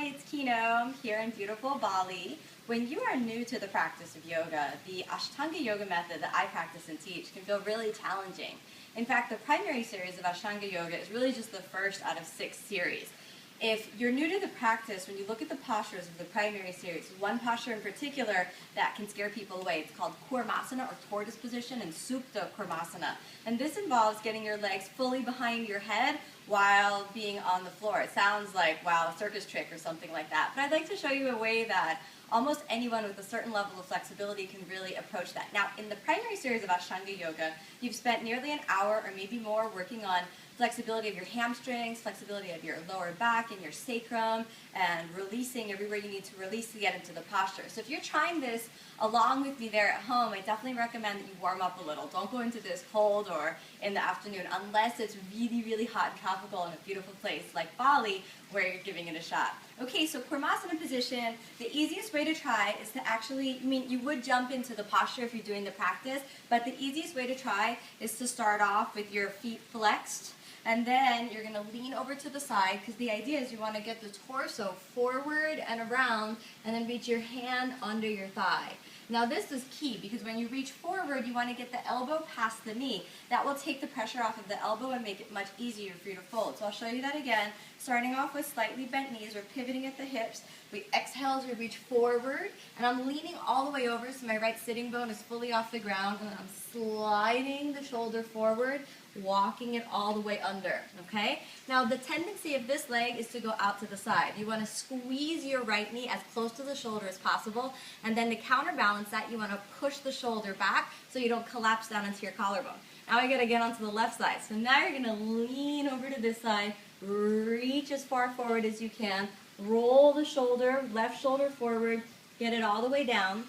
it's Kino. I'm here in beautiful Bali. When you are new to the practice of yoga, the Ashtanga Yoga method that I practice and teach can feel really challenging. In fact, the primary series of Ashtanga Yoga is really just the first out of 6 series. If you're new to the practice, when you look at the postures of the primary series, one posture in particular that can scare people away, it's called Kurmasana or tortoise position and Supta Kurmasana. And this involves getting your legs fully behind your head while being on the floor. It sounds like, wow, a circus trick or something like that. But I'd like to show you a way that almost anyone with a certain level of flexibility can really approach that. Now, in the primary series of Ashtanga Yoga, you've spent nearly an hour or maybe more working on flexibility of your hamstrings, flexibility of your lower back and your sacrum, and releasing everywhere you need to release to get into the posture. So if you're trying this along with me there at home, I definitely recommend that you warm up a little. Don't go into this cold or in the afternoon unless it's really, really hot and tropical in a beautiful place like Bali where you're giving it a shot. Okay, so Kurmasana position, the easiest way to try is to actually, you would jump into the posture if you're doing the practice, but the easiest way to try is to start off with your feet flexed. And then you're going to lean over to the side because the idea is you want to get the torso forward and around and then reach your hand under your thigh. Now this is key because when you reach forward, you want to get the elbow past the knee. That will take the pressure off of the elbow and make it much easier for you to fold. So I'll show you that again. Starting off with slightly bent knees, we're pivoting at the hips. We exhale as we reach forward, and I'm leaning all the way over so my right sitting bone is fully off the ground, and I'm sliding the shoulder forward, walking it all the way under, okay? Now the tendency of this leg is to go out to the side. You want to squeeze your right knee as close to the shoulder as possible, and then to counterbalance that, you want to push the shoulder back so you don't collapse down into your collarbone. Now I got to get onto the left side. So now you're going to lean over to this side, reach as far forward as you can, roll the shoulder, left shoulder forward, get it all the way down,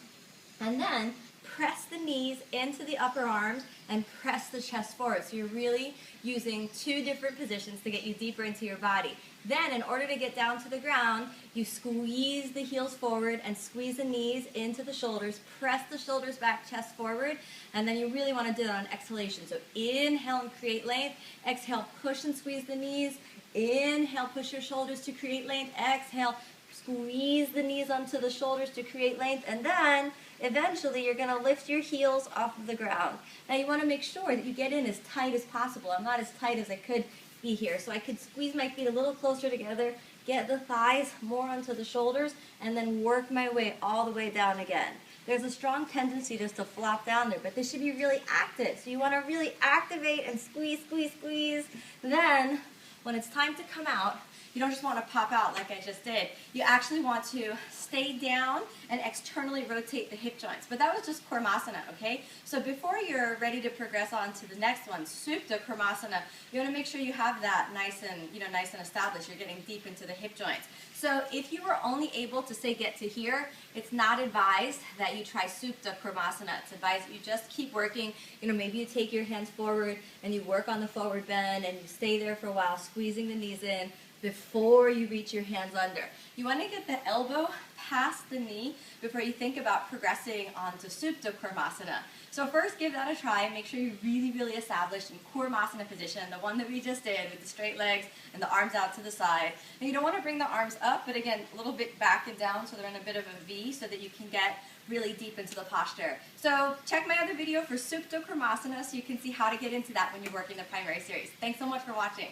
and then press the knees into the upper arms and press the chest forward. So you're really using 2 different positions to get you deeper into your body. Then, in order to get down to the ground, you squeeze the heels forward and squeeze the knees into the shoulders, press the shoulders back, chest forward, and then you really want to do that on exhalation. So inhale and create length, exhale, push and squeeze the knees, inhale, push your shoulders to create length, exhale, squeeze the knees onto the shoulders to create length, and then eventually you're going to lift your heels off of the ground. Now you want to make sure that you get in as tight as possible. I'm not as tight as I could be here, so I could squeeze my feet a little closer together, get the thighs more onto the shoulders, and then work my way all the way down again. There's a strong tendency just to flop down there, but this should be really active. So you want to really activate and squeeze, squeeze, squeeze. Then, when it's time to come out, you don't just want to pop out like I just did. You actually want to stay down and externally rotate the hip joints. But that was just Kurmasana, okay? So before you're ready to progress on to the next one, Supta Kurmasana, you want to make sure you have that nice and established. You're getting deep into the hip joints. So if you were only able to say get to here, it's not advised that you try Supta Kurmasana. It's advised that you just keep working. Maybe you take your hands forward and you work on the forward bend and you stay there for a while, squeezing the knees in before you reach your hands under. You want to get the elbow past the knee before you think about progressing onto Supta Kurmasana. So first give that a try and make sure you're really, really established in Kurmasana position, the one that we just did with the straight legs and the arms out to the side. And you don't want to bring the arms up, but again, a little bit back and down so they're in a bit of a V so that you can get really deep into the posture. So check my other video for Supta Kurmasana so you can see how to get into that when you're working the primary series. Thanks so much for watching.